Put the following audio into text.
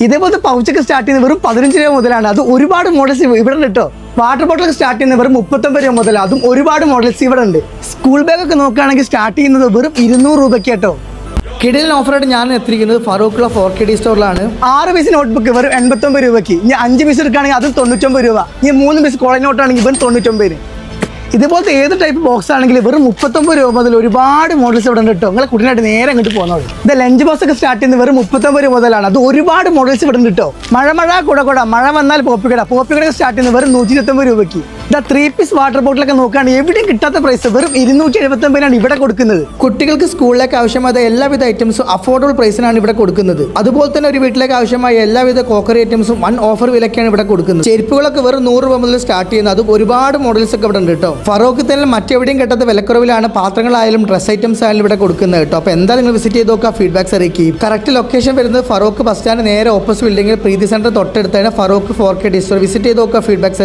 ഇതേപോലത്തെ പൗച്ചൊക്കെ സ്റ്റാർട്ട് ചെയ്യുന്ന വെറും 15 രൂപ മുതലാണ്. അത് ഒരുപാട് മോഡൽസ് ഇവിടെ ഉണ്ട് കേട്ടോ. വാട്ടർ ബോട്ടിലൊക്കെ സ്റ്റാർട്ട് ചെയ്യുന്ന വെറും 39 രൂപ മുതലാണ്. അതും ഒരുപാട് മോഡൽസ് ഇവിടെ ഉണ്ട്. സ്കൂൾ ബാഗൊക്കെ നോക്കുകയാണെങ്കിൽ സ്റ്റാർട്ട് ചെയ്യുന്നത് വെറും 200 രൂപയ്ക്ക് കേട്ടോ. കിടിലൻ ഓഫറായിട്ട് ഞാൻ എത്തിയിരിക്കുന്നത് ഫറൂഖുള്ള 4KD സ്റ്റോറിലാണ്. 6 പീസ് നോട്ട്ബുക്ക് വെറും 89 രൂപയ്ക്ക്. ഇനി 5 പീസ് എടുക്കുകയാണെങ്കിൽ അതും 99 രൂപ. ഇനി 3 പീസ് കോളേജ് നോട്ടാണെങ്കിൽ ഇവൻ 99. ഇതുപോലത്തെ ഏത് ടൈപ്പ് ബോക്സ് ആണെങ്കിലും വെറും 39 രൂപ മുതൽ ഒരുപാട് മോഡൽസ് ഇവിടെ ഉണ്ട് കേട്ടോ. നിങ്ങളെ കുട്ടീനായിട്ട് നേരെ അങ്ങോട്ട് പോകുന്നത്. ഇത് ലഞ്ച് ബോക്സ് ഒക്കെ സ്റ്റാർട്ട് ചെയ്യുന്നത് വെറും 39 രൂപ മുതലാണ്. അത് ഒരുപാട് മോഡൽസ് ഇവിടെ ഉണ്ട് കേട്ടോ. മഴ കുട മഴ വന്നാൽ പോപ്പിക്കട സ്റ്റാർട്ട് ചെയ്യുന്നത് വെറും 129 രൂപയ്ക്ക്. ഇതാ 3 പീസ് വാട്ടർ ബോട്ടിലൊക്കെ നോക്കുകയാണെങ്കിൽ എവിടെയും കിട്ടാത്ത പ്രൈസ് വെറും 279 ഇവിടെ കൊടുക്കുന്നത്. കുട്ടികൾക്ക് സ്കൂളിലേക്ക് ആവശ്യമായ എല്ലാവിധ ഐറ്റംസും അഫോർഡബിൾ പ്രൈസിനാണ് ഇവിടെ കൊടുക്കുന്നത്. അതുപോലെ തന്നെ ഒരു വീട്ടിലേക്ക് ആവശ്യമായ എല്ലാവിധ കോക്കറി ഐറ്റംസും വൺ ഓഫർ വിലക്കാണ് ഇവിടെ കൊടുക്കുന്നത്. ചെരുപ്പുകളൊക്കെ വെറും 100 രൂപ മുതൽ സ്റ്റാർട്ട് ചെയ്യുന്നത്. അതും ഒരുപാട് മോഡൽസ് ഒക്കെ ഇവിടെ ഉണ്ട് കേട്ടോ. ഫറോക്ക് തന്നെ മറ്റെവിടെയും കിട്ടാത്ത വിലക്കുറവിലാണ് പാത്രങ്ങളായാലും ഡ്രസ് ഐറ്റംസ് ആയാലും ഇവിടെ കൊടുക്കുന്നത് കേട്ടോ. അപ്പോൾ എന്തായാലും നിങ്ങൾ വിസിറ്റ് ചെയ്ത് നോക്കുക, ഫീഡ്ബാക്സ് അറിയിക്കും. കറക്റ്റ് ലൊക്കേഷൻ വരുന്നത് ഫറോക്ക് ബസ് സ്റ്റാൻഡ് നേരെ ഓപ്പോസിറ്റ് ബിൽഡിംഗിൽ പ്രീതി സെന്റർ തൊട്ടടുത്താണ് ഫറോക്ക് 4KD സ്റ്റോർ. വിസിറ്റ് ചെയ്ത് നോക്കുക, ഫീഡ്ബാക്സ് അറിയിക്കും.